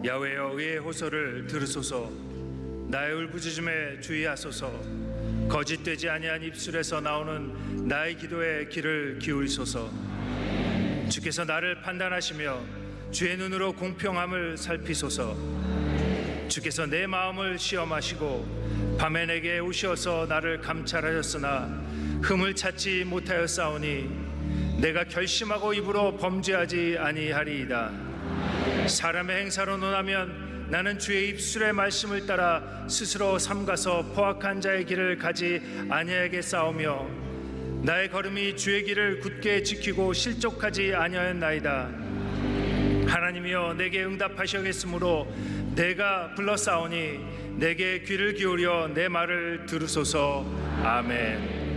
야훼여 의의 호소를 들으소서. 나의 울부짖음에 주의하소서. 거짓되지 아니한 입술에서 나오는 나의 기도에 귀를 기울이소서. 주께서 나를 판단하시며 주의 눈으로 공평함을 살피소서. 주께서 내 마음을 시험하시고 밤에 내게 오셔서 나를 감찰하셨으나 흠을 찾지 못하였사오니 내가 결심하고 입으로 범죄하지 아니하리이다. 사람의 행사로 논하면 나는 주의 입술의 말씀을 따라 스스로 삼가서 포악한 자의 길을 가지 아니하겠사오며 나의 걸음이 주의 길을 굳게 지키고 실족하지 아니하였나이다. 하나님이여 내게 응답하시겠으므로 내가 불렀사오니 내게 귀를 기울여 내 말을 들으소서. 아멘.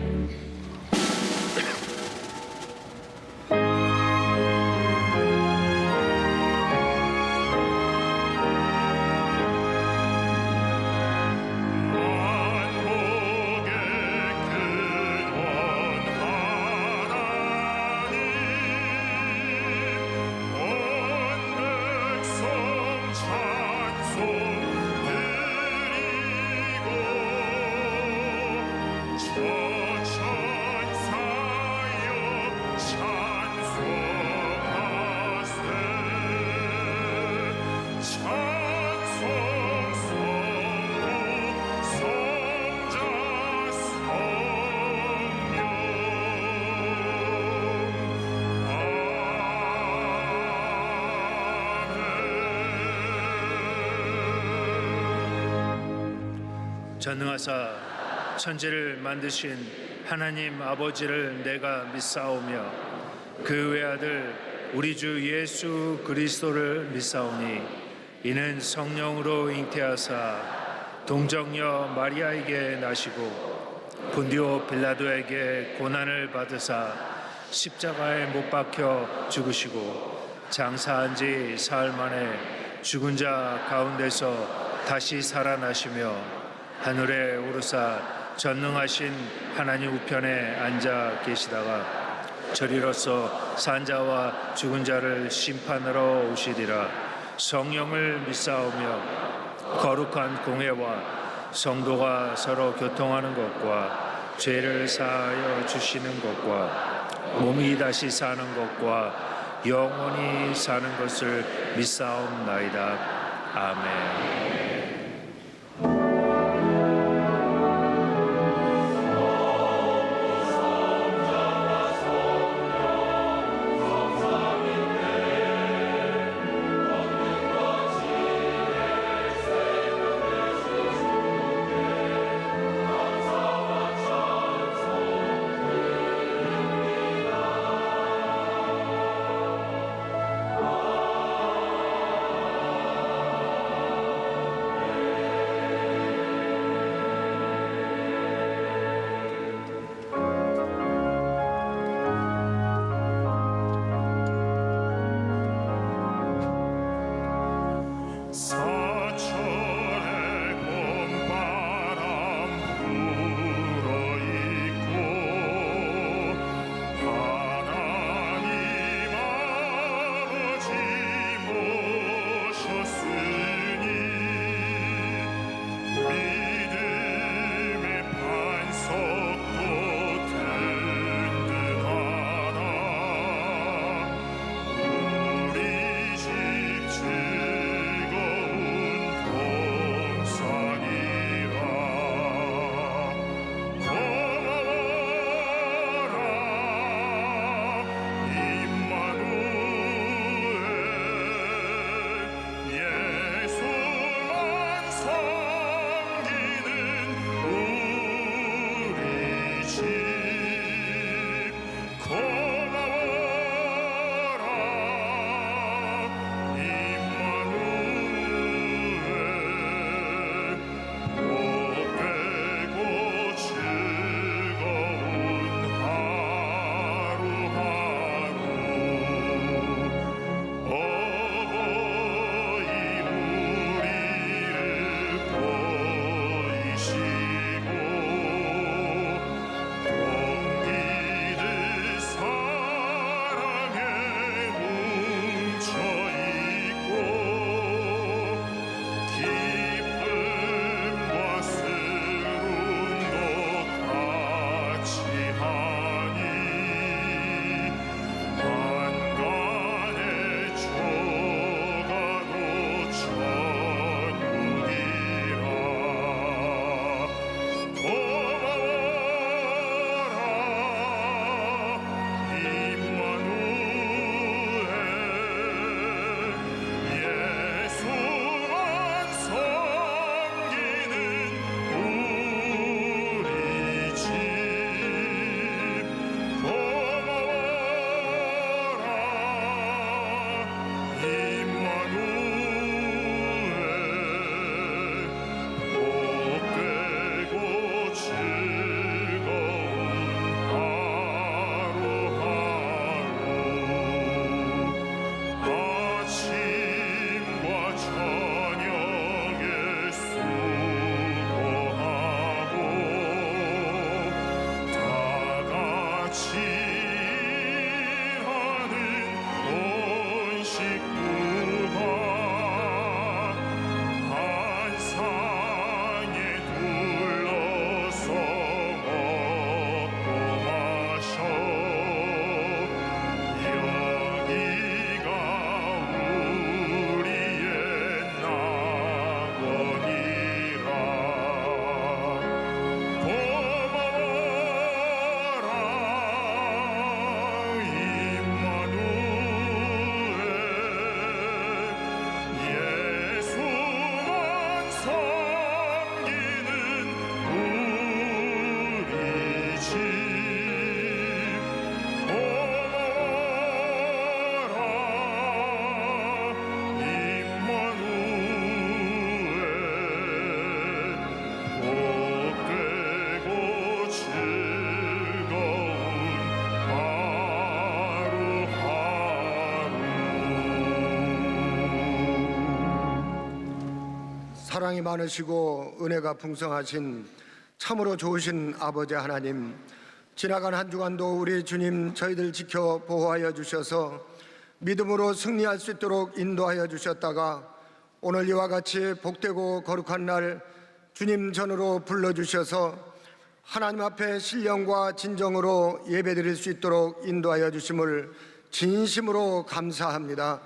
전능하사 천지를 만드신 하나님 아버지를 내가 믿사오며 그 외아들 우리 주 예수 그리스도를 믿사오니 이는 성령으로 잉태하사 동정녀 마리아에게 나시고 본디오 빌라도에게 고난을 받으사 십자가에 못 박혀 죽으시고 장사한 지 사흘 만에 죽은 자 가운데서 다시 살아나시며 하늘에 오르사 전능하신 하나님 우편에 앉아 계시다가 저리로서 산자와 죽은 자를 심판하러 오시리라. 성령을 믿사오며 거룩한 공회와 성도가 서로 교통하는 것과 죄를 사하여 주시는 것과 몸이 다시 사는 것과 영원히 사는 것을 믿사옵나이다. 아멘. 사랑이 많으시고 은혜가 풍성하신 참으로 좋으신 아버지 하나님, 지나간 한 주간도 우리 주님 저희들 지켜 보호하여 주셔서 믿음으로 승리할 수 있도록 인도하여 주셨다가 오늘 이와 같이 복되고 거룩한 날 주님 전으로 불러주셔서 하나님 앞에 신령과 진정으로 예배드릴 수 있도록 인도하여 주심을 진심으로 감사합니다.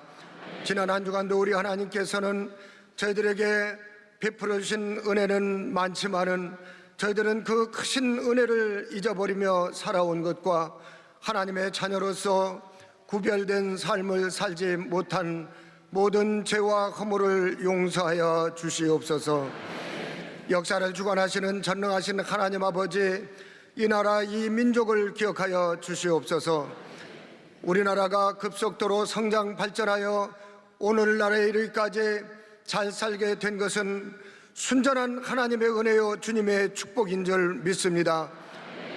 지난 한 주간도 우리 하나님께서는 저희들에게 베풀어 주신 은혜는 많지만은 저희들은 그 크신 은혜를 잊어버리며 살아온 것과 하나님의 자녀로서 구별된 삶을 살지 못한 모든 죄와 허물을 용서하여 주시옵소서. 역사를 주관하시는 전능하신 하나님 아버지, 이 나라 이 민족을 기억하여 주시옵소서. 우리나라가 급속도로 성장 발전하여 오늘날에 이르기까지 잘 살게 된 것은 순전한 하나님의 은혜요 주님의 축복인 줄 믿습니다.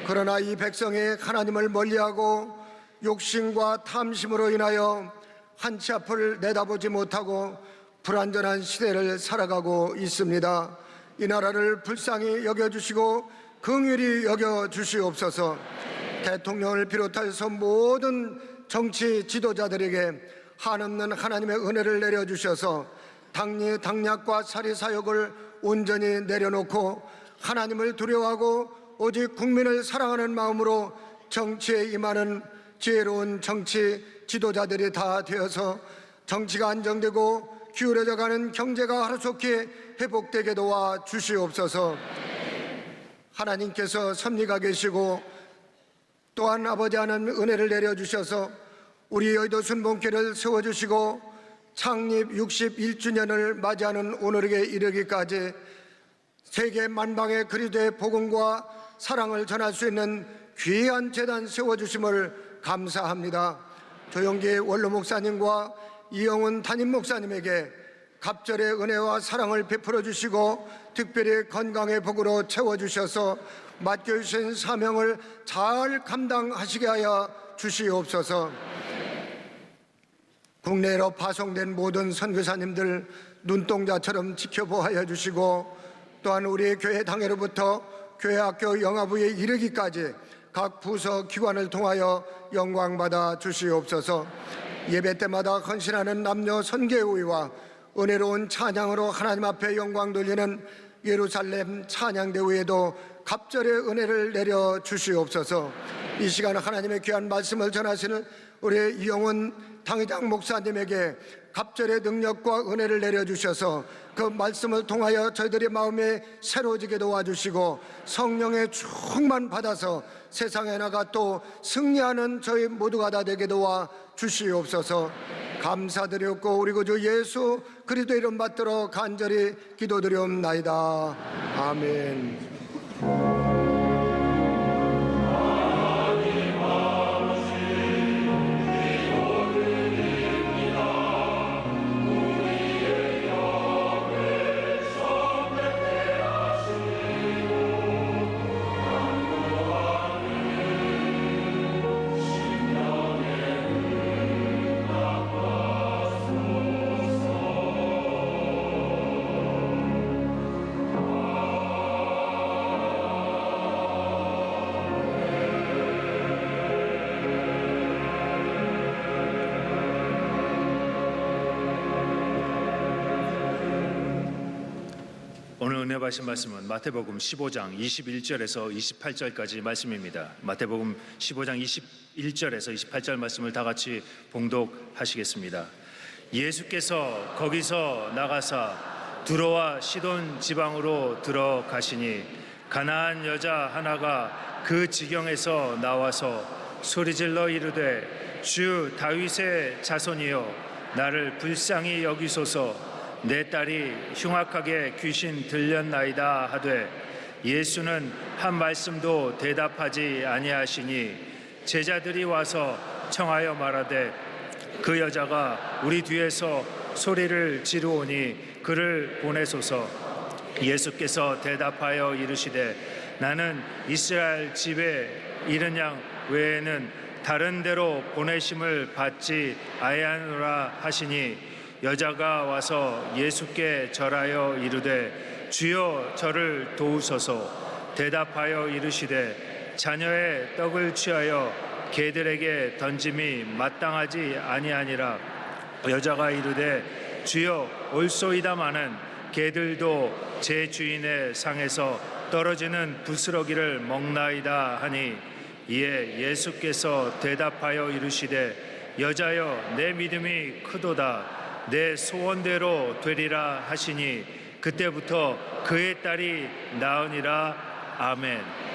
그러나 이 백성이 하나님을 멀리하고 욕심과 탐심으로 인하여 한치 앞을 내다보지 못하고 불완전한 시대를 살아가고 있습니다. 이 나라를 불쌍히 여겨주시고 긍휼히 여겨주시옵소서. 대통령을 비롯해서 모든 정치 지도자들에게 한없는 하나님의 은혜를 내려주셔서 당략과 사리사욕을 온전히 내려놓고 하나님을 두려워하고 오직 국민을 사랑하는 마음으로 정치에 임하는 지혜로운 정치 지도자들이 다 되어서 정치가 안정되고 기울어져가는 경제가 하루속히 회복되게 도와 주시옵소서. 하나님께서 섭리가 계시고 또한 아버지 하나님 은혜를 내려주셔서 우리 여의도 순복음교회를 세워주시고 창립 61주년을 맞이하는 오늘에 이르기까지 세계 만방의 그리스도의 복음과 사랑을 전할 수 있는 귀한 재단 세워주심을 감사합니다. 조영기 원로 목사님과 이영훈 담임 목사님에게 갑절의 은혜와 사랑을 베풀어 주시고 특별히 건강의 복으로 채워주셔서 맡겨주신 사명을 잘 감당하시게 하여 주시옵소서. 국내로 파송된 모든 선교사님들 눈동자처럼 지켜보하여 주시고 또한 우리 교회 당회로부터 교회 학교 영화부에 이르기까지 각 부서 기관을 통하여 영광받아 주시옵소서. 예배 때마다 헌신하는 남녀 선교회와 은혜로운 찬양으로 하나님 앞에 영광 돌리는 예루살렘 찬양대회에도 갑절의 은혜를 내려 주시옵소서. 이 시간 하나님의 귀한 말씀을 전하시는 우리 이영훈 당회장 목사님에게 갑절의 능력과 은혜를 내려주셔서 그 말씀을 통하여 저희들의 마음에 새로워지게 도와주시고 성령의 충만 받아서 세상에 나가 또 승리하는 저희 모두가 다 되게 도와 주시옵소서. 감사드렸고 우리 구주 예수 그리스도 이름 받들어 간절히 기도드리옵나이다. 아멘. 오늘 은혜 받으신 말씀은 마태복음 15장 21절에서 28절까지 말씀입니다. 마태복음 15장 21절에서 28절 말씀을 다 같이 봉독하시겠습니다. 예수께서 거기서 나가사 두로와 시돈 지방으로 들어가시니 가나안 여자 하나가 그 지경에서 나와서 소리질러 이르되 주 다윗의 자손이여 나를 불쌍히 여기소서 내 딸이 흉악하게 귀신 들렸나이다 하되 예수는 한 말씀도 대답하지 아니하시니 제자들이 와서 청하여 말하되 그 여자가 우리 뒤에서 소리를 지르오니 그를 보내소서. 예수께서 대답하여 이르시되 나는 이스라엘 집에 이른 양 외에는 다른 데로 보내심을 받지 아니하노라 하시니 여자가 와서 예수께 절하여 이르되 주여 저를 도우소서. 대답하여 이르시되 자녀의 떡을 취하여 개들에게 던짐이 마땅하지 아니하니라. 여자가 이르되 주여 올소이다마는 개들도 제 주인의 상에서 떨어지는 부스러기를 먹나이다 하니, 이에 예수께서 대답하여 이르시되 여자여 내 믿음이 크도다. 내 소원대로 되리라 하시니 그때부터 그의 딸이 나으니라. 아멘.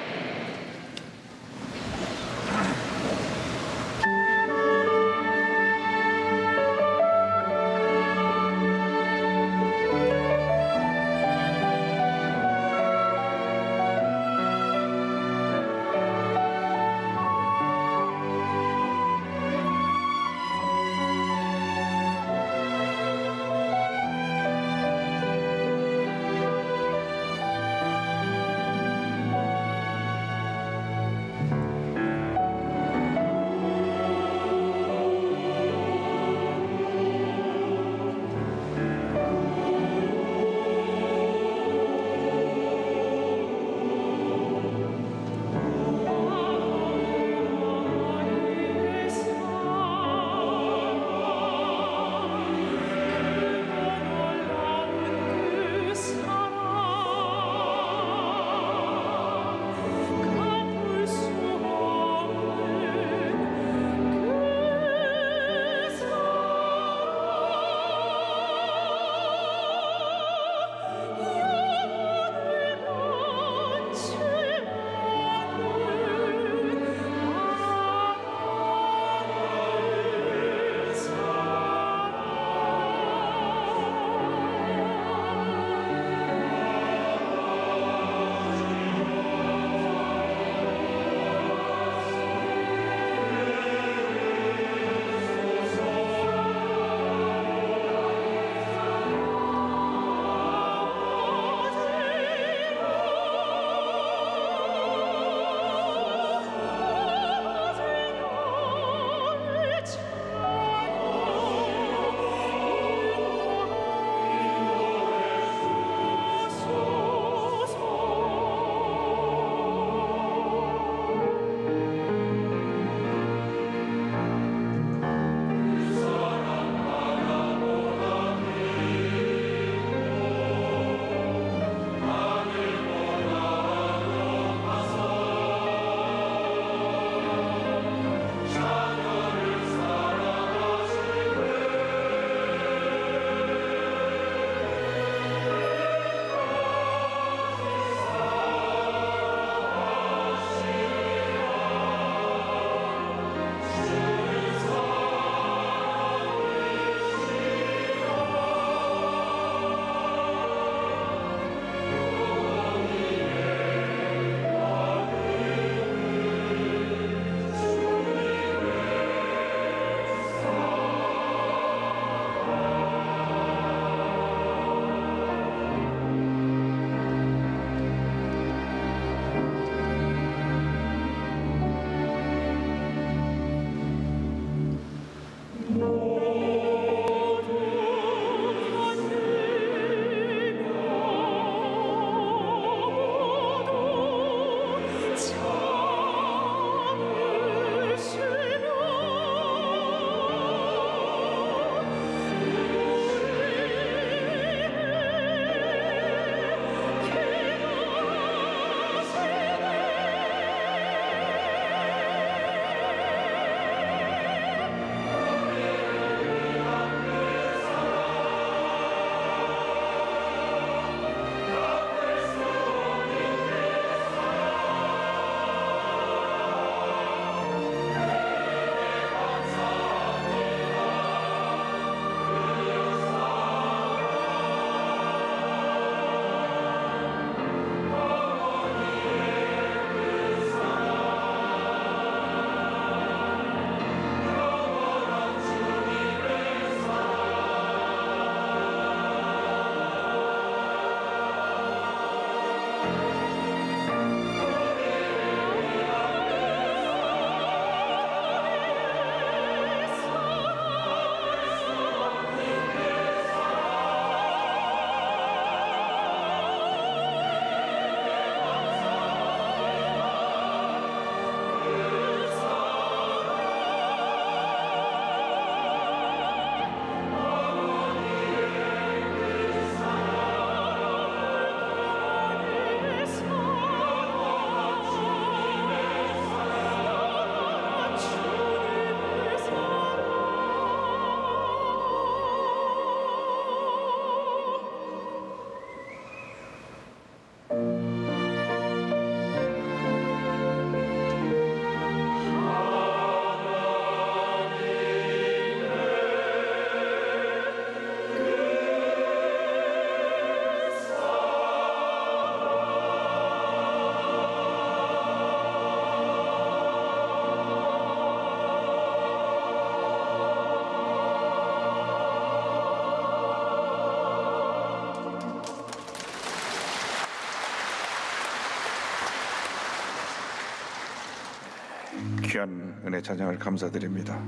귀한 은혜 찬양을 감사드립니다.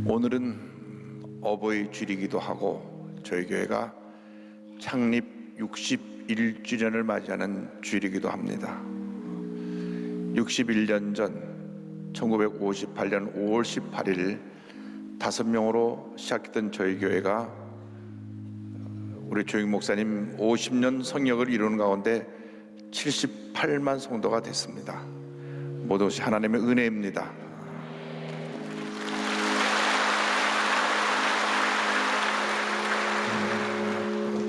오늘은 어버이 주일이기도 하고 저희 교회가 창립 61주년을 맞이하는 주일이기도 합니다. 61년 전 1958년 5월 18일 5명으로 시작했던 저희 교회가 우리 조영 목사님 50년 성역을 이루는 가운데 78만 성도가 됐습니다. 모든 것이 하나님의 은혜입니다.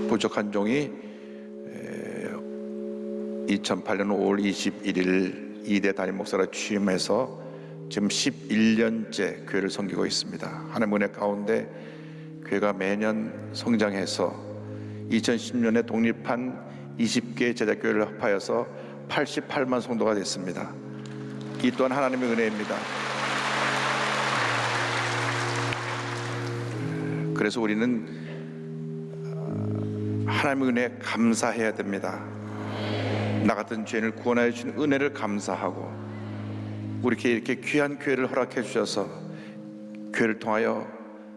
부족한 종이 2008년 5월 21일 2대 담임 목사로 취임해서 지금 11년째 교회를 섬기고 있습니다. 하나님의 은혜 가운데 교회가 매년 성장해서 2010년에 독립한 20개 제자교회를 합하여서 88만 성도가 됐습니다. 이 또한 하나님의 은혜입니다. 그래서 우리는 하나님의 은혜에 감사해야 됩니다. 나 같은 죄인을 구원하여 주신 은혜를 감사하고 우리에게 이렇게 귀한 교회를 허락해 주셔서 교회를 통하여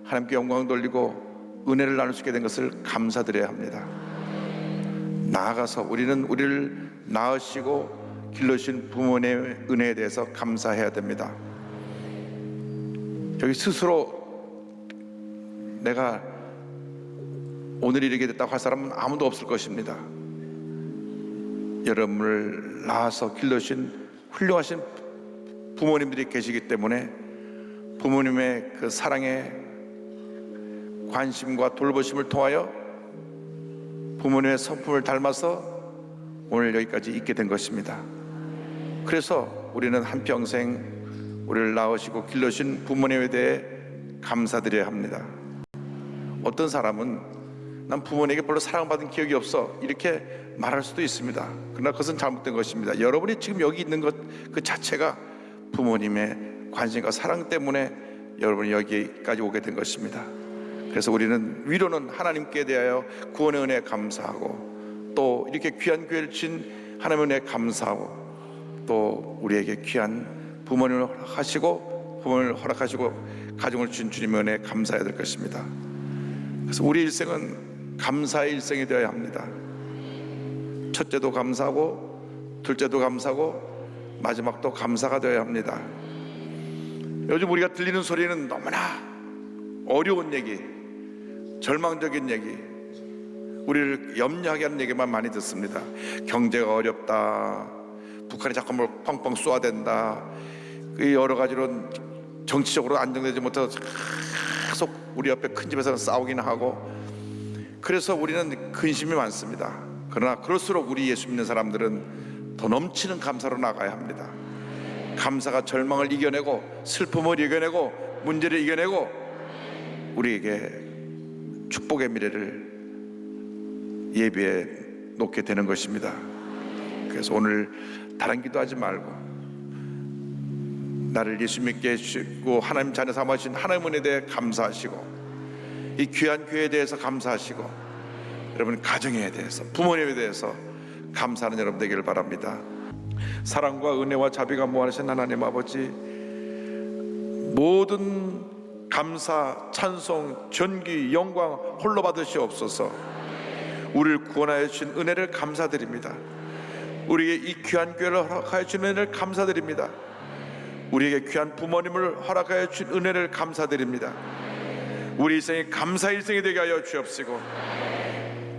하나님께 영광 돌리고 은혜를 나눌 수 있게 된 것을 감사드려야 합니다. 나아가서 우리는 우리를 낳으시고 길러주신 부모님의 은혜에 대해서 감사해야 됩니다. 여기 스스로 내가 오늘 이르게 됐다고 할 사람은 아무도 없을 것입니다. 여러분을 낳아서 길러주신 훌륭하신 부모님들이 계시기 때문에 부모님의 그 사랑에 관심과 돌보심을 통하여 부모님의 성품을 닮아서 오늘 여기까지 있게 된 것입니다. 그래서 우리는 한평생 우리를 낳으시고 길러주신 부모님에 대해 감사드려야 합니다. 어떤 사람은 난 부모님에게 별로 사랑받은 기억이 없어 이렇게 말할 수도 있습니다. 그러나 그것은 잘못된 것입니다. 여러분이 지금 여기 있는 것 그 자체가 부모님의 관심과 사랑 때문에 여러분이 여기까지 오게 된 것입니다. 그래서 우리는 위로는 하나님께 대하여 구원의 은혜에 감사하고 또 이렇게 귀한 교회를 친 하나님의 은혜에 감사하고 또 우리에게 귀한 부모님을 허락하시고 가정을 주신 주님의 은혜에 감사해야 될 것입니다. 그래서 우리 일생은 감사의 일생이 되어야 합니다. 첫째도 감사하고 둘째도 감사하고 마지막도 감사가 되어야 합니다. 요즘 우리가 들리는 소리는 너무나 어려운 얘기, 절망적인 얘기, 우리를 염려하게 하는 얘기만 많이 듣습니다. 경제가 어렵다, 북한이 자꾸 뭘 펑펑 쏘아댄다, 여러 가지로 정치적으로 안정되지 못해서 계속 우리 옆에 큰 집에서는 싸우기는 하고, 그래서 우리는 근심이 많습니다. 그러나 그럴수록 우리 예수 믿는 사람들은 더 넘치는 감사로 나가야 합니다. 감사가 절망을 이겨내고 슬픔을 이겨내고 문제를 이겨내고 우리에게 축복의 미래를 예비해 놓게 되는 것입니다. 그래서 오늘 다른 기도하지 말고 나를 예수 믿게 해주시고 하나님 자녀 삼아주신 하나님 은혜에 대해 감사하시고 이 귀한 교회에 대해서 감사하시고 여러분 가정에 대해서 부모님에 대해서 감사하는 여러분 되기를 바랍니다. 사랑과 은혜와 자비가 무한하신 하나님 아버지, 모든 감사, 찬송, 존귀, 영광 홀로 받으시옵소서. 우리를 구원하여 주신 은혜를 감사드립니다. 우리에게 이 귀한 교회를 허락하여 주신 은혜를 감사드립니다. 우리에게 귀한 부모님을 허락하여 주신 은혜를 감사드립니다. 우리 일생이 감사 일생이 되게 하여 주옵시고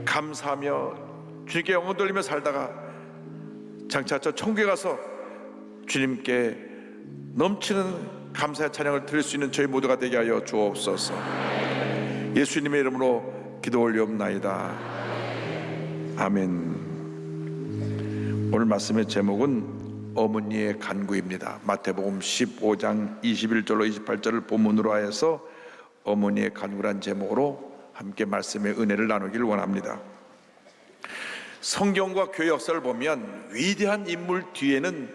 감사하며 주님께 영혼 돌리며 살다가 장차 저 천국에 가서 주님께 넘치는 감사의 찬양을 드릴 수 있는 저희 모두가 되게 하여 주옵소서. 예수님의 이름으로 기도 올리옵나이다. 아멘. 오늘 말씀의 제목은 어머니의 간구입니다. 마태복음 15장 21절로 28절을 본문으로 하여서 어머니의 간구란 제목으로 함께 말씀의 은혜를 나누길 원합니다. 성경과 교회 역사를 보면 위대한 인물 뒤에는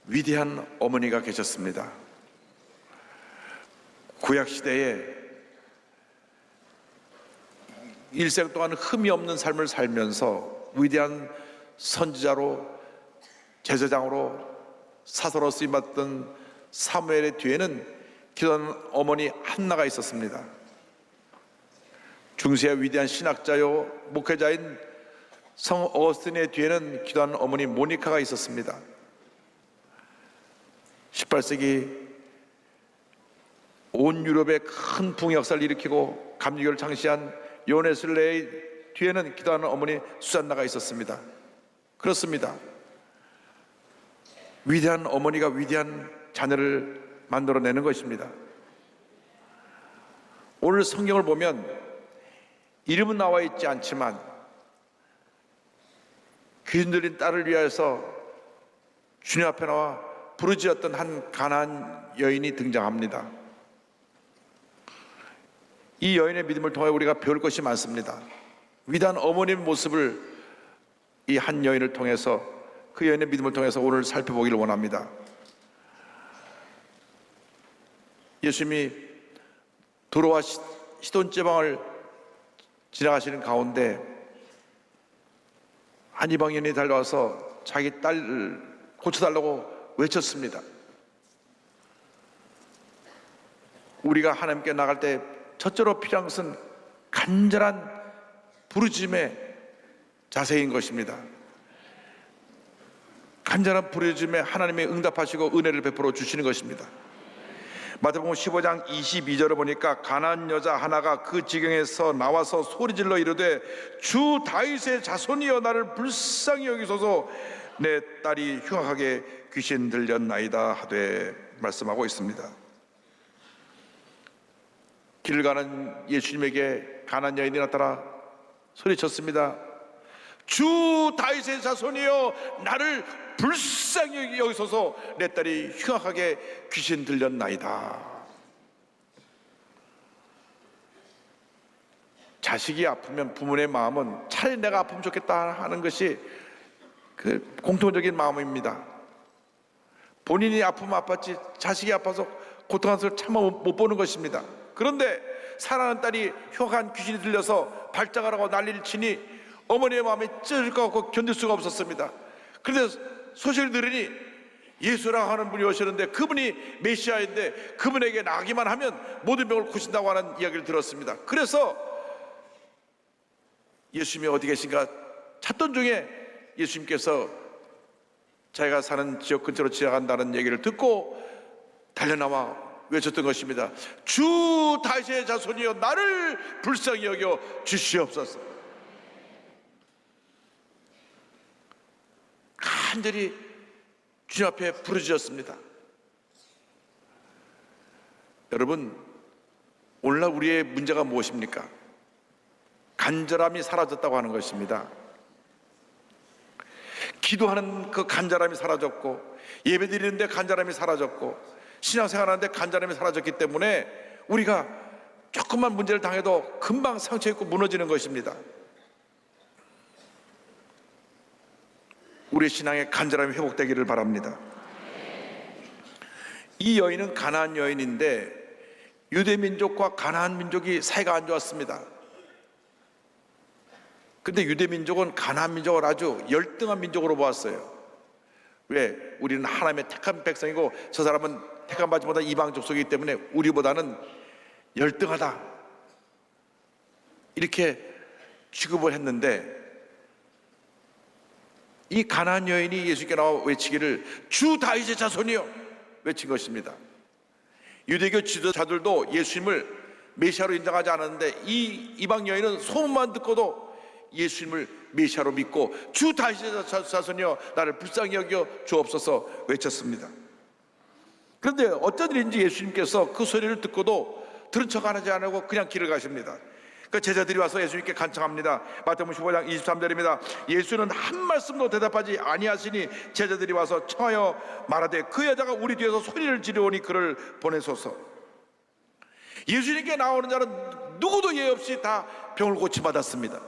위대한 어머니가 계셨습니다. 구약시대에 일생 동안 흠이 없는 삶을 살면서 위대한 선지자로 제사장으로 사사로 쓰임받던 사무엘의 뒤에는 기도하는 어머니 한나가 있었습니다. 중세의 위대한 신학자요 목회자인 성 어거스틴의 뒤에는 기도하는 어머니 모니카가 있었습니다. 18세기 온 유럽에 큰 붕역사를 일으키고 감리교를 창시한 요네슬레의 뒤에는 기도하는 어머니 수잔나가 있었습니다. 그렇습니다. 위대한 어머니가 위대한 자녀를 만들어내는 것입니다. 오늘 성경을 보면 이름은 나와 있지 않지만 귀신 들린 딸을 위하여서 주님 앞에 나와 부르짖었던 한 가나안 여인이 등장합니다. 이 여인의 믿음을 통해 우리가 배울 것이 많습니다. 위대한 어머니의 모습을 이 한 여인을 통해서, 그 여인의 믿음을 통해서 오늘 살펴보기를 원합니다. 예수님이 도로와 시돈 지방을 지나가시는 가운데 한 이방인이 달려와서 자기 딸을 고쳐달라고 외쳤습니다. 우리가 하나님께 나갈 때 첫째로 필요한 것은 간절한 부르짖음의 자세인 것입니다. 간절한 부르짖음에 하나님이 응답하시고 은혜를 베풀어 주시는 것입니다. 마태복음 15장 22절을 보니까 가난한 여자 하나가 그 지경에서 나와서 소리질러 이르되 주 다윗의 자손이여 나를 불쌍히 여기소서 내 딸이 흉악하게 귀신 들렸나이다 하되 말씀하고 있습니다. 길 가는 예수님에게 가난한 여인이 나타나 소리쳤습니다. 주 다윗의 자손이여 나를 불쌍히 여기소서 내 딸이 흉악하게 귀신 들렸나이다. 자식이 아프면 부모의 마음은 차라리 내가 아프면 좋겠다 하는 것이 그 공통적인 마음입니다. 본인이 아프면 아팠지 자식이 아파서 고통한 것을 참아 못 보는 것입니다. 그런데 사랑하는 딸이 흉악한 귀신이 들려서 발작을 하고 난리를 치니 어머니의 마음이 찢어질 것 같고 견딜 수가 없었습니다. 그런데 소식을 들으니 예수라고 하는 분이 오셨는데 그분이 메시아인데 그분에게 나기만 하면 모든 병을 고친다고 하는 이야기를 들었습니다. 그래서 예수님이 어디 계신가 찾던 중에 예수님께서 자기가 사는 지역 근처로 지나간다는 얘기를 듣고 달려나와 외쳤던 것입니다. 주 다윗의 자손이여 나를 불쌍히 여겨 주시옵소서. 간절히 주님 앞에 부르짖었습니다. 여러분, 오늘날 우리의 문제가 무엇입니까? 간절함이 사라졌다고 하는 것입니다. 기도하는 그 간절함이 사라졌고, 예배드리는데 간절함이 사라졌고, 신앙생활하는데 간절함이 사라졌기 때문에 우리가 조금만 문제를 당해도 금방 상처 입고 무너지는 것입니다. 우리 신앙의 간절함이 회복되기를 바랍니다. 이 여인은 가나안 여인인데 유대 민족과 가나안 민족이 사이가 안 좋았습니다. 근데 유대 민족은 가나안 민족을 아주 열등한 민족으로 보았어요. 왜? 우리는 하나님의 택한 백성이고 저 사람은 택한 받지 못한 이방 족속이기 때문에 우리보다는 열등하다 이렇게 취급을 했는데 이 가나안 여인이 예수께 나와 외치기를 주 다윗의 자손이여 외친 것입니다. 유대교 지도자들도 예수님을 메시아로 인정하지 않았는데 이 이방 여인은 소문만 듣고도 예수님을 메시아로 믿고 주 다윗의 자손이여 나를 불쌍히 여겨 주옵소서 외쳤습니다. 그런데 어쩐 일인지 예수님께서 그 소리를 듣고도 들은 척 안 하지 않고 그냥 길을 가십니다. 그 제자들이 와서 예수님께 간청합니다. 마태복음 15장 23절입니다. 예수는 한 말씀도 대답하지 아니하시니 제자들이 와서 청하여 말하되 그 여자가 우리 뒤에서 소리를 지르오니 그를 보내소서. 예수님께 나오는 자는 누구도 예의 없이 다 병을 고침받았습니다.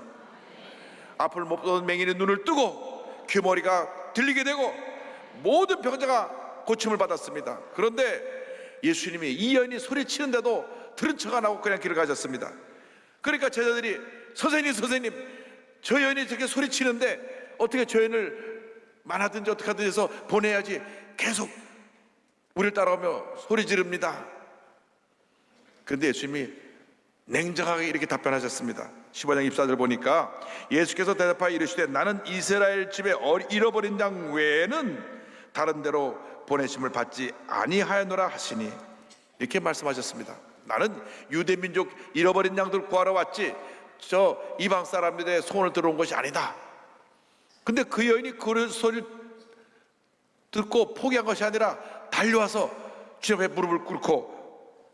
앞을 못 보던 맹인의 눈을 뜨고 귀머리가 들리게 되고 모든 병자가 고침을 받았습니다. 그런데 예수님이 이 여인이 소리치는데도 들은 척 안 하고 그냥 길을 가셨습니다. 그러니까 제자들이 선생님 저 여인이 저렇게 소리치는데 어떻게 저 여인을 만하든지 어떻게 하든지 해서 보내야지 계속 우리를 따라오며 소리 지릅니다. 그런데 예수님이 냉정하게 이렇게 답변하셨습니다. 15장 24절 보니까 예수께서 대답하여 이르시되 나는 이스라엘 집에 잃어버린 양 외에는 다른 데로 보내심을 받지 아니하였노라 하시니, 이렇게 말씀하셨습니다. 나는 유대민족 잃어버린 양들 구하러 왔지 저 이방 사람들의 소원을 들어온 것이 아니다. 근데 그 여인이 그 소리를 듣고 포기한 것이 아니라 달려와서 주님 앞에 무릎을 꿇고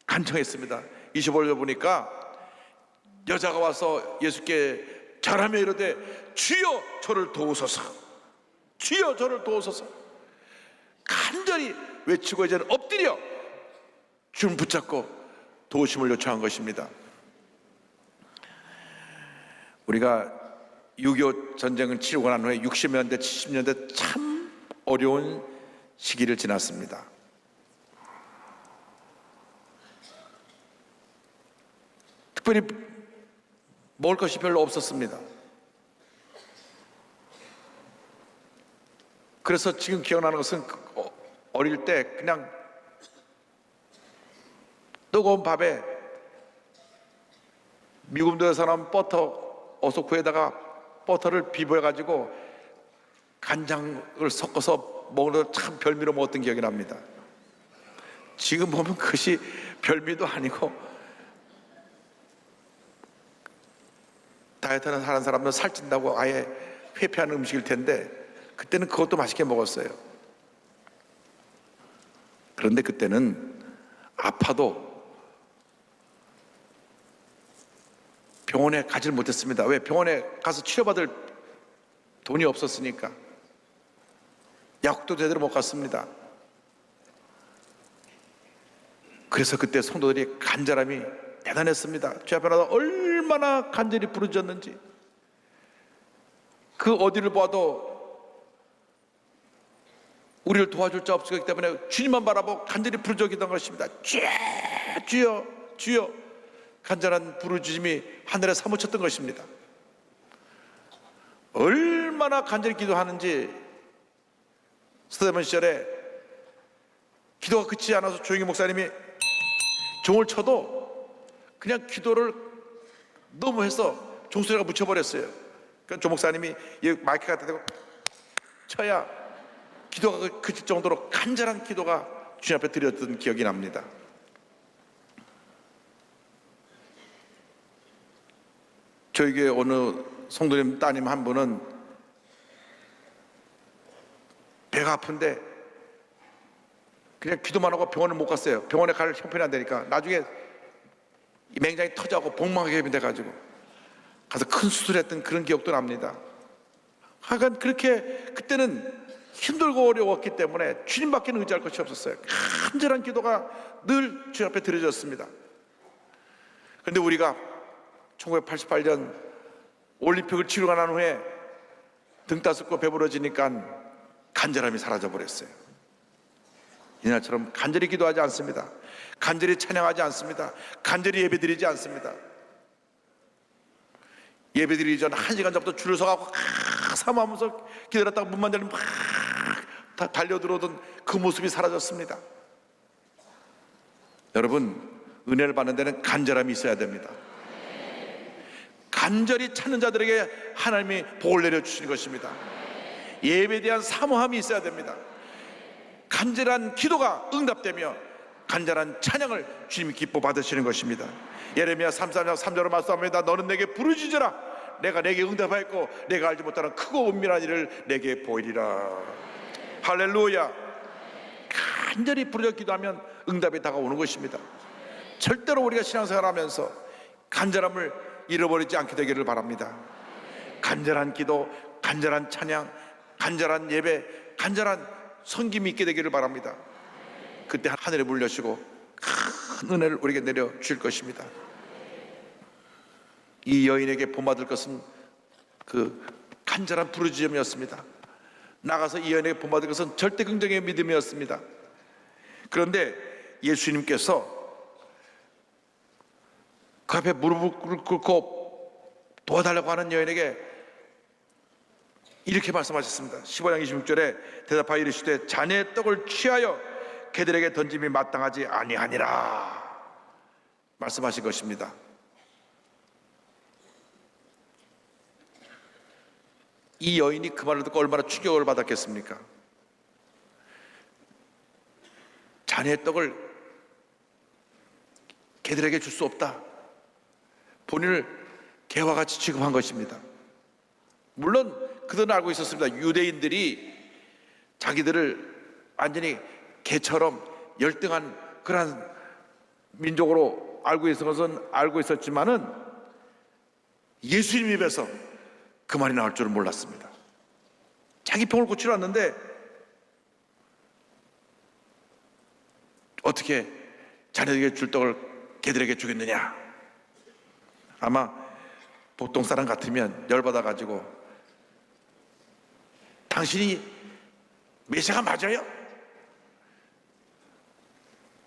간청했습니다. 25절 보니까 여자가 와서 예수께 절하며 이르되 주여 저를 도우소서, 주여 저를 도우소서, 간절히 외치고 이제는 엎드려 주님 붙잡고 도우심을 요청한 것입니다. 우리가 6.25 전쟁을 치르고 난 후에 60년대 70년대 참 어려운 시기를 지났습니다. 특별히 먹을 것이 별로 없었습니다. 그래서 지금 기억나는 것은 어릴 때 그냥 뜨거운 밥에 미군도에서 나온 버터 어서 구해다가 버터를 비벼가지고 간장을 섞어서 먹는 참 별미로 먹었던 기억이 납니다. 지금 보면 그것이 별미도 아니고 다이어트는 하는 사람은 살찐다고 아예 회피하는 음식일 텐데 그때는 그것도 맛있게 먹었어요. 그런데 그때는 아파도 병원에 가지를 못했습니다. 왜? 병원에 가서 치료받을 돈이 없었으니까. 약국도 제대로 못 갔습니다. 그래서 그때 성도들이 간절함이 대단했습니다. 주 앞에 나서 얼마나 간절히 부르짖었는지, 그 어디를 봐도 우리를 도와줄 자 없었기 때문에 주님만 바라보고 간절히 부르짖었던 것입니다. 주여 주여 간절한 부르짖음이 하늘에 사무쳤던 것입니다. 얼마나 간절히 기도하는지 스테반 시절에 기도가 그치지 않아서 조용히 목사님이 종을 쳐도 그냥 기도를 너무 해서 종소리가 묻혀버렸어요. 그러니까 조 목사님이 마이크 갖다 대고 쳐야 기도가 그칠 정도로 간절한 기도가 주님 앞에 드렸던 기억이 납니다. 저희 교회 어느 성도님 따님 한 분은 배가 아픈데 그냥 기도만 하고 병원을 못 갔어요. 병원에 갈 형편이 안 되니까 나중에 이 맹장이 터져갖고 복막염이 돼가지고 가서 큰 수술했던 그런 기억도 납니다. 하여간 그렇게 그때는 힘들고 어려웠기 때문에 주님밖에 의지할 것이 없었어요. 간절한 기도가 늘 주님 앞에 드려졌습니다. 그런데 우리가 1988년 올림픽을 치르고 난 후에 등 따숩고 배부러지니까 간절함이 사라져버렸어요. 이날처럼 간절히 기도하지 않습니다. 간절히 찬양하지 않습니다. 간절히 예배드리지 않습니다. 예배드리기 전 1시간 전부터 줄을 서가고 사모하면서 기다렸다가 문만 열리면 막 달려들어오던 그 모습이 사라졌습니다. 여러분, 은혜를 받는 데는 간절함이 있어야 됩니다. 간절히 찾는 자들에게 하나님이 복을 내려주시는 것입니다. 예배에 대한 사모함이 있어야 됩니다. 간절한 기도가 응답되며 간절한 찬양을 주님이 기뻐 받으시는 것입니다. 예레미야 33장 3절로 말씀합니다. 너는 내게 부르짖으라. 내가 내게 응답하였고 내가 알지 못하는 크고 은밀한 일을 내게 보이리라. 할렐루야. 간절히 부르짖어 기도하면 응답이 다가오는 것입니다. 절대로 우리가 신앙생활하면서 간절함을 잃어버리지 않게 되기를 바랍니다. 간절한 기도, 간절한 찬양, 간절한 예배, 간절한 섬김이 있게 되기를 바랍니다. 그때 하늘에 물려주시고 큰 은혜를 우리에게 내려 주실 것입니다. 이 여인에게 본받을 것은 그 간절한 부르짖음이었습니다. 나가서 이 여인에게 본받을 것은 절대 긍정의 믿음이었습니다. 그런데 예수님께서 그 앞에 무릎을 꿇고 도와달라고 하는 여인에게 이렇게 말씀하셨습니다. 15장 26절에 대답하여 이르시되 자네의 떡을 취하여 개들에게 던짐이 마땅하지 아니하니라 말씀하신 것입니다. 이 여인이 그 말을 듣고 얼마나 충격을 받았겠습니까? 자네의 떡을 개들에게 줄 수 없다. 본인을 개와 같이 취급한 것입니다. 물론 그들은 알고 있었습니다. 유대인들이 자기들을 완전히 개처럼 열등한 그러한 민족으로 알고 있었던 것은 알고 있었지만은 예수님 입에서 그 말이 나올 줄은 몰랐습니다. 자기 병을 고치러 왔는데 어떻게 자네에게 줄 떡을 개들에게 주겠느냐. 아마 보통 사람 같으면 열받아가지고 당신이 메시아가 맞아요?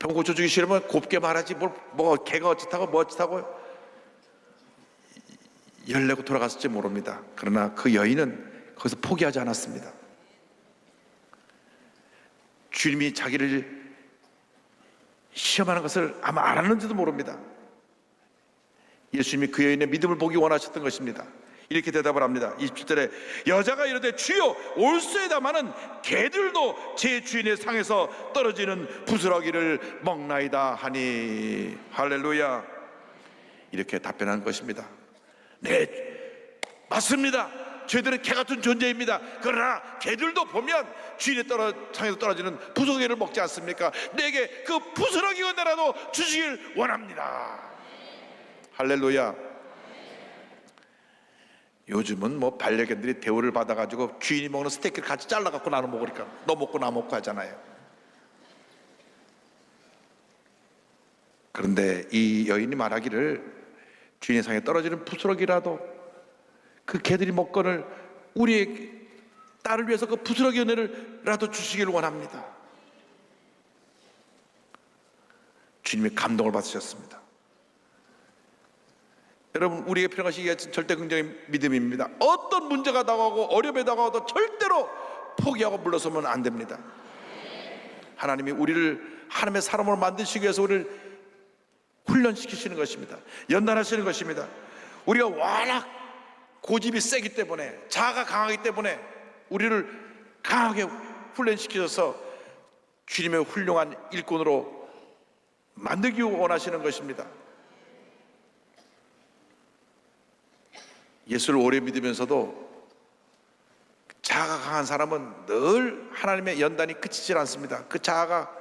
병 고쳐주기 싫으면 곱게 말하지 뭐 개가 어찌타고 뭐 어찌타고 열내고 돌아갔을지 모릅니다. 그러나 그 여인은 거기서 포기하지 않았습니다. 주님이 자기를 시험하는 것을 아마 알았는지도 모릅니다. 예수님이 그 여인의 믿음을 보기 원하셨던 것입니다. 이렇게 대답을 합니다. 27절에 여자가 이르되 주여 올소에다마는 개들도 제 주인의 상에서 떨어지는 부스러기를 먹나이다 하니. 할렐루야. 이렇게 답변한 것입니다. 네, 맞습니다. 저희들은 개 같은 존재입니다. 그러나 개들도 보면 주인의 상에서 떨어지는 부스러기를 먹지 않습니까? 내게 그 부스러기 은혜라도 주시길 원합니다. 할렐루야. 요즘은 뭐 반려견들이 대우를 받아가지고 주인이 먹는 스테이크를 같이 잘라갖고 나눠 먹으니까 너 먹고 나 먹고 하잖아요. 그런데 이 여인이 말하기를 주인의 상에 떨어지는 부스러기라도 그 개들이 먹거늘 우리의 딸을 위해서 그 부스러기 은혜를라도 주시길 원합니다. 주님의 감동을 받으셨습니다. 여러분, 우리에게 필요한 것이 절대 긍정의 믿음입니다. 어떤 문제가 다가오고 어려움이 다가와도 절대로 포기하고 물러서면 안 됩니다. 하나님이 우리를 하나님의 사람으로 만드시기 위해서 우리를 훈련시키시는 것입니다. 연단하시는 것입니다. 우리가 워낙 고집이 세기 때문에, 자아가 강하기 때문에 우리를 강하게 훈련시키셔서 주님의 훌륭한 일꾼으로 만들기 원하시는 것입니다. 예수를 오래 믿으면서도 자아가 강한 사람은 늘 하나님의 연단이 그치질 않습니다. 그 자아가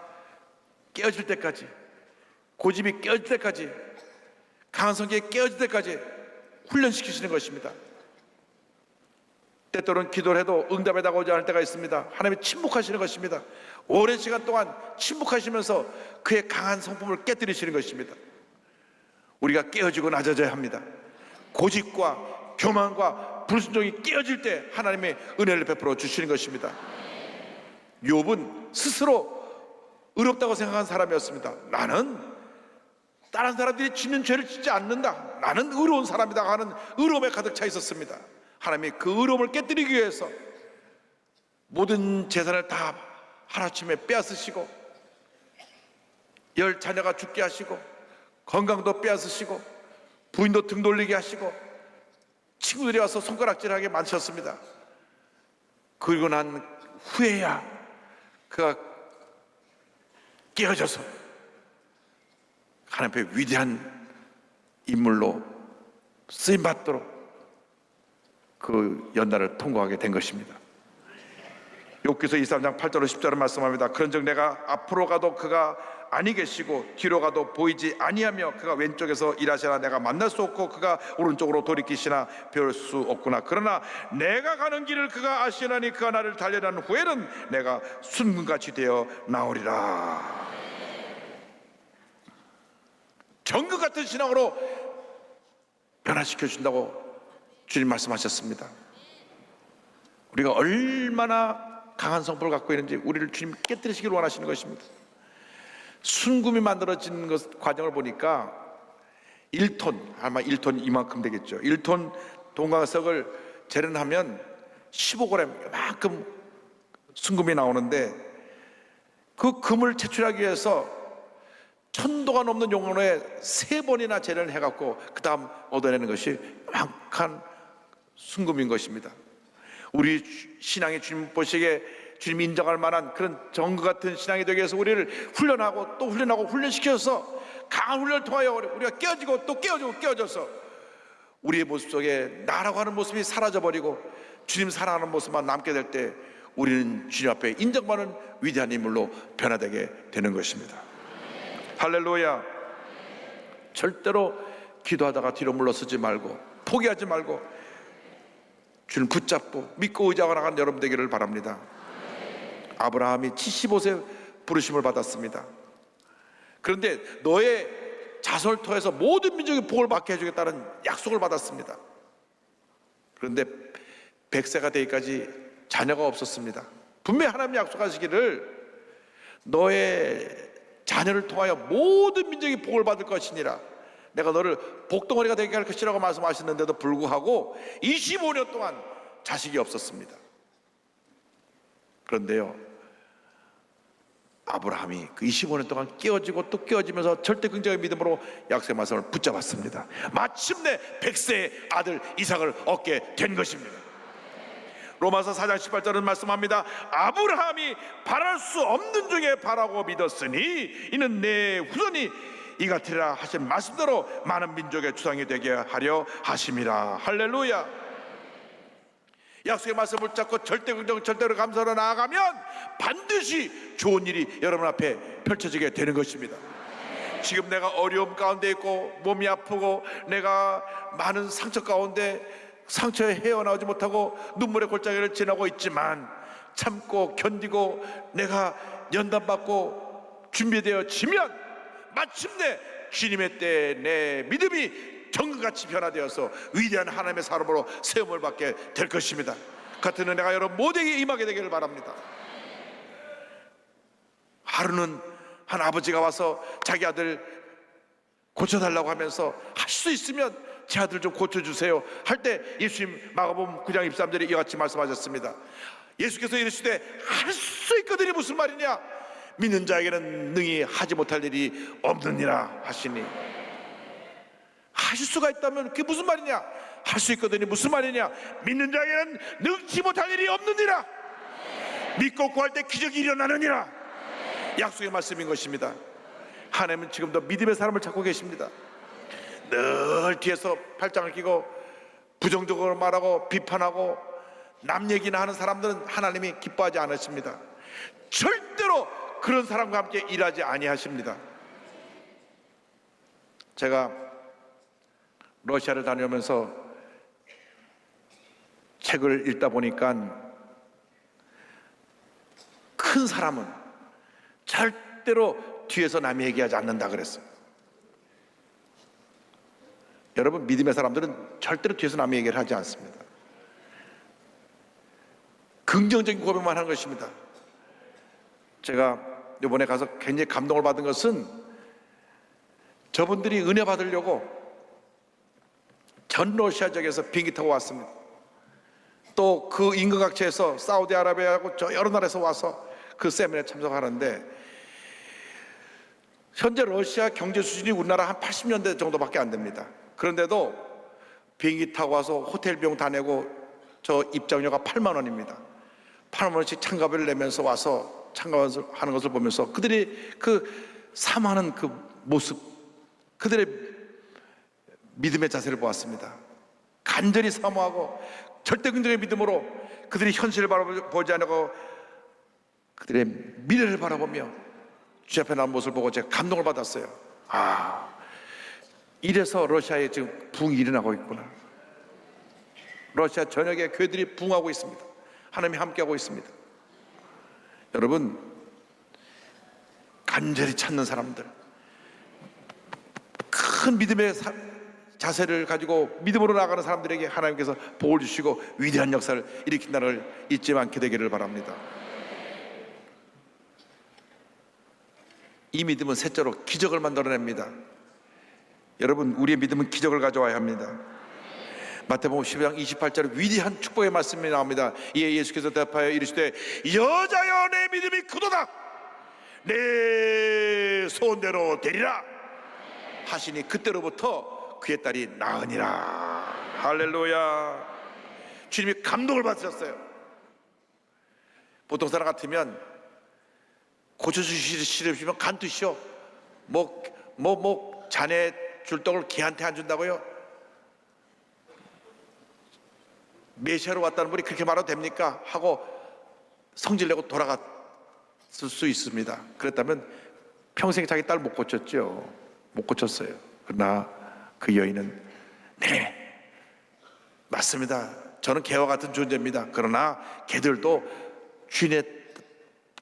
깨어질 때까지, 고집이 깨어질 때까지, 강한 성격이 깨어질 때까지 훈련시키시는 것입니다. 때때로는 기도를 해도 응답에 다가오지 않을 때가 있습니다. 하나님이 침묵하시는 것입니다. 오랜 시간 동안 침묵하시면서 그의 강한 성품을 깨뜨리시는 것입니다. 우리가 깨어지고 낮아져야 합니다. 고집과 교만과 불순종이 깨어질 때 하나님의 은혜를 베풀어 주시는 것입니다. 욥은 스스로 의롭다고 생각한 사람이었습니다. 나는 다른 사람들이 짓는 죄를 짓지 않는다, 나는 의로운 사람이다 하는 의로움에 가득 차 있었습니다. 하나님이 그 의로움을 깨뜨리기 위해서 모든 재산을 다 하루아침에 빼앗으시고 10 자녀가 죽게 하시고 건강도 빼앗으시고 부인도 등 돌리게 하시고 친구들이 와서 손가락질하게 만드셨습니다. 그리고 난 후에야 그가 깨어져서 하나님 앞에 위대한 인물로 쓰임받도록 그 연단을 통과하게 된 것입니다. 욥기서 23장 8절로 10절을 말씀합니다. 그런즉 내가 앞으로 가도 그가 아니 계시고 뒤로 가도 보이지 아니하며 그가 왼쪽에서 일하시나 내가 만날 수 없고 그가 오른쪽으로 돌이키시나 배울 수 없구나. 그러나 내가 가는 길을 그가 아시나니 그가 나를 달려난 후에는 내가 순금같이 되어 나오리라. 정금 같은 신앙으로 변화시켜 준다고 주님 말씀하셨습니다. 우리가 얼마나 강한 성품을 갖고 있는지 우리를 주님 깨뜨리시기를 원하시는 것입니다. 순금이 만들어지는 과정을 보니까 1톤, 아마 1톤 이만큼 되겠죠. 1톤 동광석을 재련하면 15g 이만큼 순금이 나오는데 그 금을 채취하기 위해서 1000도가 넘는 용원에 3번이나 재련을 해갖고 그 다음 얻어내는 것이 요만한 순금인 것입니다. 우리 신앙의 주님 보시기에 주님 인정할 만한 그런 정그 같은 신앙이 되기 위해서 우리를 훈련하고 또 훈련하고 훈련시켜서 강한 훈련을 통하여 우리가 깨어지고 또 깨어지고 깨어져서 우리의 모습 속에 나라고 하는 모습이 사라져버리고 주님 사랑하는 모습만 남게 될 때 우리는 주님 앞에 인정받는 위대한 인물로 변화되게 되는 것입니다. 할렐루야. 절대로 기도하다가 뒤로 물러서지 말고 포기하지 말고 주님 붙잡고 믿고 의지하고 나가는 여러분 되기를 바랍니다. 아브라함이 75세 부르심을 받았습니다. 그런데 너의 자손을 통해서 모든 민족이 복을 받게 해주겠다는 약속을 받았습니다. 그런데 100세가 되기까지 자녀가 없었습니다. 분명히 하나님이 약속하시기를 너의 자녀를 통하여 모든 민족이 복을 받을 것이니라, 내가 너를 복덩어리가 되게 할 것이라고 말씀하셨는데도 불구하고 25년 동안 자식이 없었습니다. 그런데요, 아브라함이 그 25년 동안 깨어지고 또 깨어지면서 절대 긍정의 믿음으로 약속의 말씀을 붙잡았습니다. 마침내 100세의 아들 이삭을 얻게 된 것입니다. 로마서 4장 18절은 말씀합니다. 아브라함이 바랄 수 없는 중에 바라고 믿었으니 이는 내 후손이 이 같으리라 하신 말씀대로 많은 민족의 주상이 되게 하려 하심이라. 할렐루야. 약속의 말씀을 붙잡고 절대 긍정 절대로 감사로 나아가면 반드시 좋은 일이 여러분 앞에 펼쳐지게 되는 것입니다. 지금 내가 어려움 가운데 있고 몸이 아프고 내가 많은 상처 가운데 상처에 헤어나오지 못하고 눈물의 골짜기를 지나고 있지만 참고 견디고 내가 연단받고 준비되어지면 마침내 주님의 때에 내 믿음이 정금같이 변화되어서 위대한 하나님의 사람으로 세움을 받게 될 것입니다. 같은 은혜가 여러분 모두에게 임하게 되기를 바랍니다. 하루는 한 아버지가 와서 자기 아들 고쳐달라고 하면서 할 수 있으면 제 아들 좀 고쳐주세요 할 때 예수님 마가복음 9장 23절에 이와 같이 말씀하셨습니다. 예수께서 이르시되 할 수 있거든이 무슨 말이냐, 믿는 자에게는 능히 하지 못할 일이 없느니라 하시니, 하실 수가 있다면 그게 무슨 말이냐, 할 수 있거든이 무슨 말이냐, 믿는 자에게는 능치 못할 일이 없느니라, 믿고 구할 때 기적이 일어나느니라. 약속의 말씀인 것입니다. 하나님은 지금도 믿음의 사람을 찾고 계십니다. 늘 뒤에서 팔짱을 끼고 부정적으로 말하고 비판하고 남 얘기나 하는 사람들은 하나님이 기뻐하지 않으십니다. 절대로 그런 사람과 함께 일하지 아니하십니다. 제가 러시아를 다녀오면서 책을 읽다 보니까 큰 사람은 절대로 뒤에서 남이 얘기하지 않는다 그랬어요. 여러분, 믿음의 사람들은 절대로 뒤에서 남의 얘기를 하지 않습니다. 긍정적인 고백만 하는 것입니다. 제가 이번에 가서 굉장히 감동을 받은 것은 저분들이 은혜 받으려고 전 러시아 지역에서 비행기 타고 왔습니다. 또 그 인근각지에서 사우디아라비아하고 저 여러 나라에서 와서 그 세미나에 참석하는데, 현재 러시아 경제 수준이 우리나라 한 80년대 정도밖에 안 됩니다. 그런데도 비행기 타고 와서 호텔 비용 다 내고 저 입장료가 8만 원입니다. 8만 원씩 참가비를 내면서 와서 참가하는 것을 보면서 그들이 그 사모하는 그 모습, 그들의 믿음의 자세를 보았습니다. 간절히 사모하고 절대 긍정의 믿음으로 그들이 현실을 바라보지 않고 그들의 미래를 바라보며 주 앞에 나온 모습을 보고 제가 감동을 받았어요. 아, 이래서 러시아에 지금 부흥이 일어나고 있구나. 러시아 전역에 교회들이 부흥하고 있습니다. 하나님이 함께하고 있습니다. 여러분, 간절히 찾는 사람들, 큰 믿음의 자세를 가지고 믿음으로 나아가는 사람들에게 하나님께서 복을 주시고 위대한 역사를 일으킨다는 잊지 않게 되기를 바랍니다. 이 믿음은 셋째로 기적을 만들어냅니다. 여러분, 우리의 믿음은 기적을 가져와야 합니다. 마태복음 12장 28절에 위대한 축복의 말씀이 나옵니다. 이에 예수께서 대답하여 이르시되 여자여 내 믿음이 크도다 내 소원대로 되리라 하시니 그때로부터 그의 딸이 나으니라. 할렐루야. 주님이 감동을 받으셨어요. 보통 사람 같으면 고쳐주시면 간투시오. 자네 줄 떡을 걔한테 안 준다고요? 메시아로 왔다는 분이 그렇게 말해도 됩니까? 하고 성질내고 돌아갔을 수 있습니다. 그랬다면 평생 자기 딸 못 고쳤죠. 못 고쳤어요. 그러나 그 여인은 네 맞습니다. 저는 개와 같은 존재입니다. 그러나 개들도 주인의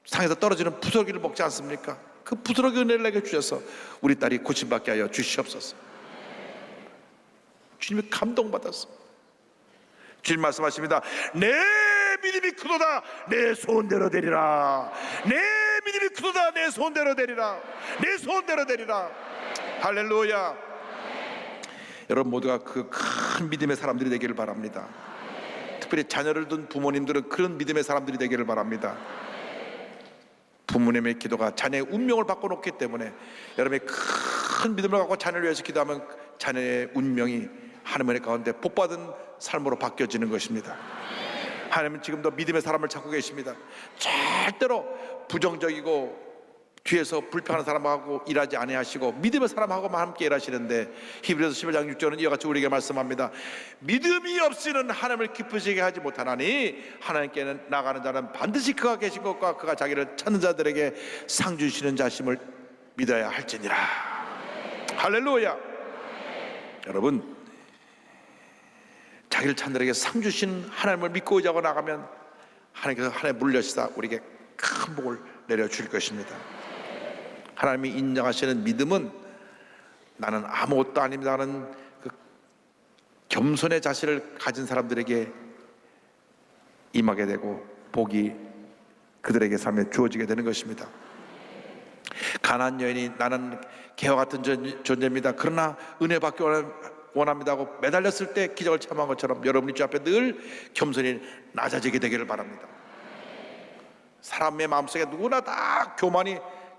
상에서 떨어지는 부스러기를 먹지 않습니까? 그 부스러기 은혜를 내게 주셔서 우리 딸이 고침받게 하여 주시옵소서. 주님이 감동받았어. 주님 말씀하십니다. 내 믿음이 크도다 내 소원대로 되리라. 내 믿음이 크도다 내 소원대로 되리라. 내 소원대로 되리라. 할렐루야. 여러분 모두가 그 큰 믿음의 사람들이 되기를 바랍니다. 특별히 자녀를 둔 부모님들은 그런 믿음의 사람들이 되기를 바랍니다. 부모님의 기도가 자녀의 운명을 바꿔놓기 때문에 여러분이 큰 믿음을 갖고 자녀를 위해서 기도하면 자녀의 운명이 하나님의 가운데 복받은 삶으로 바뀌어지는 것입니다. 하나님은 지금도 믿음의 사람을 찾고 계십니다. 절대로 부정적이고 뒤에서 불평하는 사람하고 일하지 아니하시고 믿음의 사람하고만 함께 일하시는데 히브리서 11장 6절은 이와 같이 우리에게 말씀합니다. 믿음이 없이는 하나님을 기쁘시게 하지 못하나니 하나님께는 나가는 자는 반드시 그가 계신 것과 그가 자기를 찾는 자들에게 상 주시는 자심을 믿어야 할지니라. 할렐루야. 여러분 자기를 찾는 자들에게 상 주신 하나님을 믿고 의지하고 나가면 하나님께서 하나님 물려시다 우리에게 큰 복을 내려줄 것입니다. 하나님이 인정하시는 믿음은 나는 아무것도 아닙니다 하는 그 겸손의 자세를 가진 사람들에게 임하게 되고 복이 그들에게 삶에 주어지게 되는 것입니다. 가난한 여인이 나는 개와 같은 존재입니다. 그러나 은혜 받기 원합니다 하고 매달렸을 때 기적을 체험한 것처럼 여러분이 주 앞에 늘 겸손히 낮아지게 되기를 바랍니다. 사람의 마음속에 누구나 다 교만이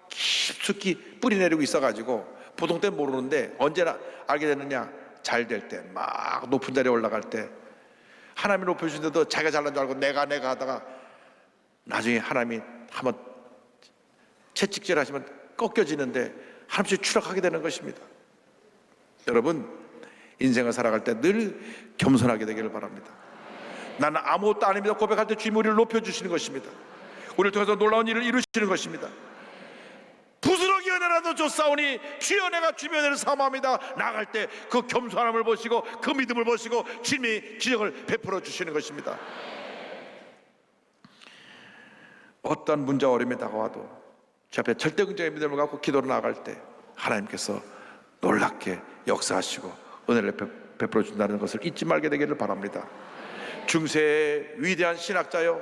깊숙이 뿌리내리고 있어가지고 보통 때 모르는데 언제나 알게 되느냐, 잘 될 때, 막 높은 자리에 올라갈 때 하나님이 높여주신데도 자기가 잘난 줄 알고 내가 하다가 나중에 하나님이 한번 채찍질 하시면 꺾여지는데 하나님씩 추락하게 되는 것입니다. 여러분 인생을 살아갈 때 늘 겸손하게 되기를 바랍니다. 나는 아무것도 아닙니다 고백할 때 주님이 우리를 높여주시는 것입니다. 우리를 통해서 놀라운 일을 이루시는 것입니다. 부스러기 은혜라도 줬사오니 주여 내가 주님의 은혜를 사모합니다. 나갈 때 그 겸손함을 보시고 그 믿음을 보시고 주님이 기적을 베풀어 주시는 것입니다. 어떤 문제와 어려움이 다가와도 주 앞에 절대긍정의 믿음을 갖고 기도로 나아갈 때 하나님께서 놀랍게 역사하시고 은혜를 베풀어 준다는 것을 잊지 말게 되기를 바랍니다. 중세의 위대한 신학자요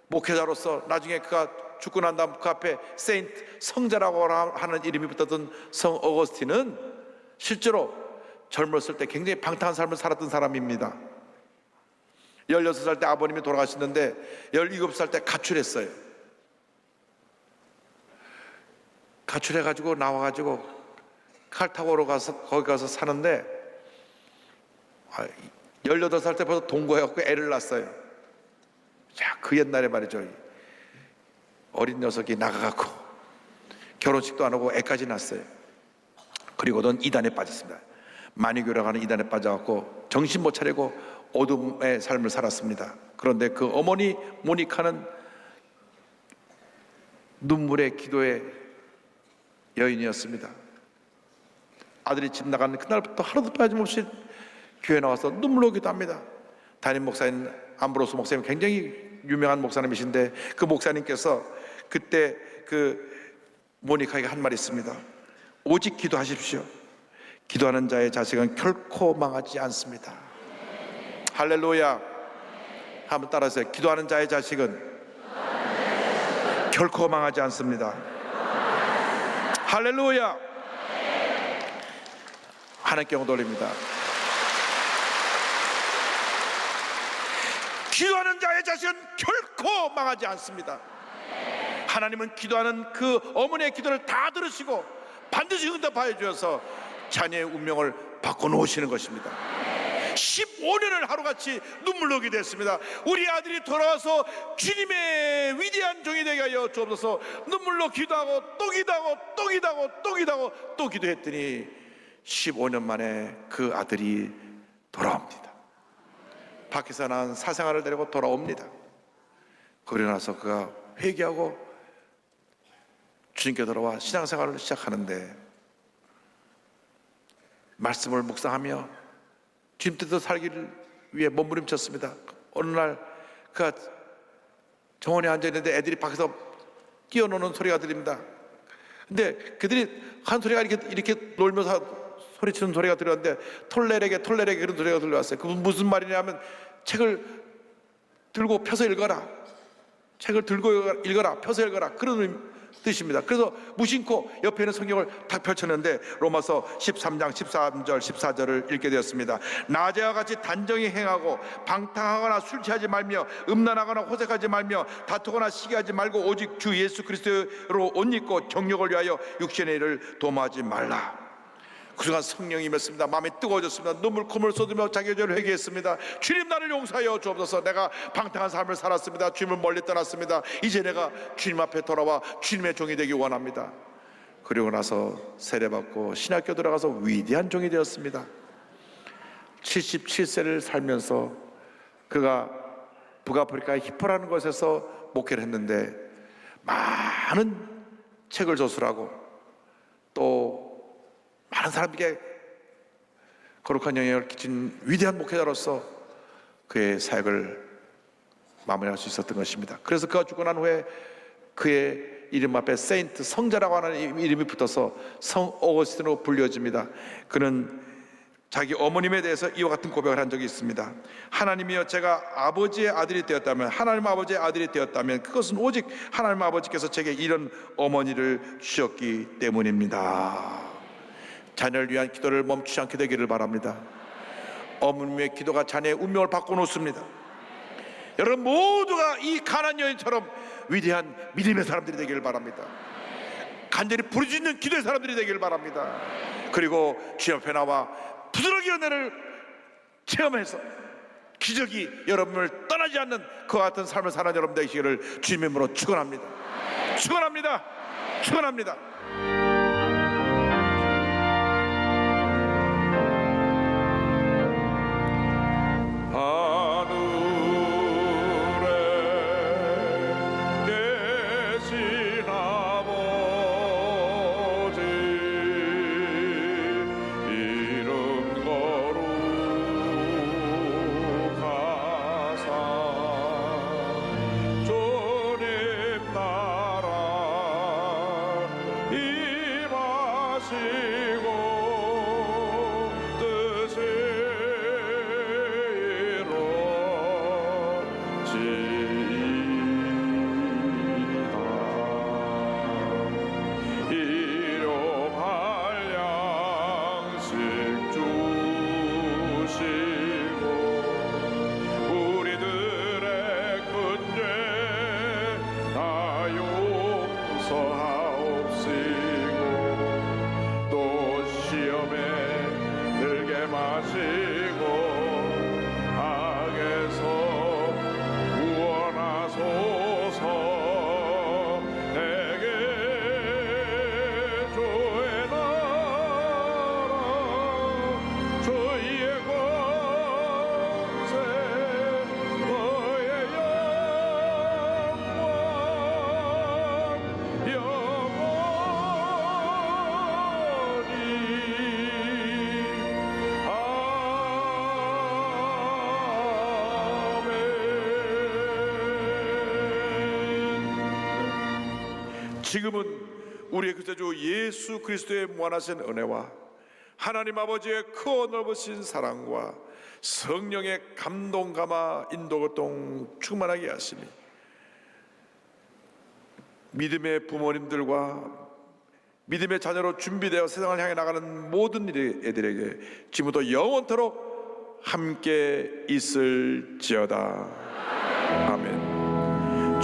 목회자로서 나중에 그가 죽고 난 다음 그 앞에 세인트 성자라고 하는 이름이 붙었던 성 어거스틴은 실제로 젊었을 때 굉장히 방탕한 삶을 살았던 사람입니다. 16살 때 아버님이 돌아가셨는데 17살 때 가출했어요. 가출해가지고 나와가지고 칼타고로 가서 거기 가서 사는데 18살 때 벌써 동거해갖고 애를 낳았어요. 자, 그 옛날에 말이죠. 어린 녀석이 나가갖고 결혼식도 안 하고 애까지 낳았어요. 그리고는 이단에 빠졌습니다. 만유교라고 이단에 빠져갖고 정신 못 차리고 어둠의 삶을 살았습니다. 그런데 그 어머니 모니카는 눈물의 기도의 여인이었습니다. 아들이 집 나가는 그날부터 하루도 빠짐없이 교회 나와서 눈물로 기도합니다. 담임 목사인 암브로스 목사님 굉장히 유명한 목사님이신데 그 목사님께서 그때 그 모니카에게 한 말이 있습니다. 오직 기도하십시오. 기도하는 자의 자식은 결코 망하지 않습니다. 할렐루야. 한번 따라하세요. 기도하는 자의 자식은 결코 망하지 않습니다. 할렐루야. 하나님께 영광 돌립니다. 기도하는 자의 자식은 결코 망하지 않습니다. 하나님은 기도하는 그 어머니의 기도를 다 들으시고 반드시 응답하여 주셔서 자녀의 운명을 바꿔놓으시는 것입니다. 15년을 하루같이 눈물로 기도했습니다. 우리 아들이 돌아와서 주님의 위대한 종이 되게 하여 주옵소서. 눈물로 기도하고 또 기도하고 또 기도하고 또 기도하고 또 기도했더니 15년 만에 그 아들이 돌아옵니다. 밖에서 난 사생활을 데리고 돌아옵니다. 그러고 나서 그가 회개하고 주님께 돌아와 신앙생활을 시작하는데, 말씀을 묵상하며 주님 뜻대로 살기를 위해 몸부림쳤습니다. 어느 날 그가 정원에 앉아있는데 애들이 밖에서 뛰어노는 소리가 들립니다. 근데 그들이 한 소리가 이렇게 놀면서 소리치는 소리가 들렸는데 톨레레게 그런 소리가 들려왔어요. 그건 무슨 말이냐면 책을 들고 펴서 읽어라, 책을 들고 읽어라, 펴서 읽어라, 그런 뜻입니다. 그래서 무심코 옆에 있는 성경을 딱 펼쳤는데 로마서 13장 13절 14절을 읽게 되었습니다. 낮에와 같이 단정히 행하고 방탕하거나 술 취하지 말며 음란하거나 호색하지 말며 다투거나 시기하지 말고 오직 주 예수 그리스도로 옷 입고 정욕을 위하여 육신의 일을 도모하지 말라. 그 순간 성령이 임했습니다. 마음이 뜨거워졌습니다. 눈물 콧물 쏟으며 자기 죄를 회개했습니다. 주님, 나를 용서하여 주옵소서. 내가 방탕한 삶을 살았습니다. 주님을 멀리 떠났습니다. 이제 내가 주님 앞에 돌아와 주님의 종이 되기 원합니다. 그리고 나서 세례받고 신학교 들어가서 위대한 종이 되었습니다. 77세를 살면서 그가 북아프리카의 히포라는 곳에서 목회를 했는데 많은 책을 저술하고 또 많은 사람에게 거룩한 영향을 끼친 위대한 목회자로서 그의 사역을 마무리할 수 있었던 것입니다. 그래서 그가 죽고 난 후에 그의 이름 앞에 세인트, 성자라고 하는 이름이 붙어서 성 어거스틴으로 불려집니다. 그는 자기 어머님에 대해서 이와 같은 고백을 한 적이 있습니다. 하나님이여, 제가 아버지의 아들이 되었다면, 하나님 아버지의 아들이 되었다면 그것은 오직 하나님 아버지께서 제게 이런 어머니를 주셨기 때문입니다. 자녀를 위한 기도를 멈추지 않게 되기를 바랍니다. 어머님의 기도가 자녀의 운명을 바꿔놓습니다. 여러분 모두가 이 가나안 여인처럼 위대한 믿음의 사람들이 되기를 바랍니다. 간절히 부르짖는 기도의 사람들이 되기를 바랍니다. 그리고 주님 앞에 나와 부드러운 은혜를 체험해서 기적이 여러분을 떠나지 않는 그와 같은 삶을 사는 여러분 되시기를 주님의 이름으로 축원합니다. 축원합니다. 축원합니다. 지금은 우리의 구세주 예수 그리스도의 무한하신 은혜와 하나님 아버지의 크고 넓으신 사랑과 성령의 감동 감화 인도 교통 충만하게 하시니 믿음의 부모님들과 믿음의 자녀로 준비되어 세상을 향해 나가는 모든 애들에게 지금부터 영원토록 함께 있을지어다. 아멘.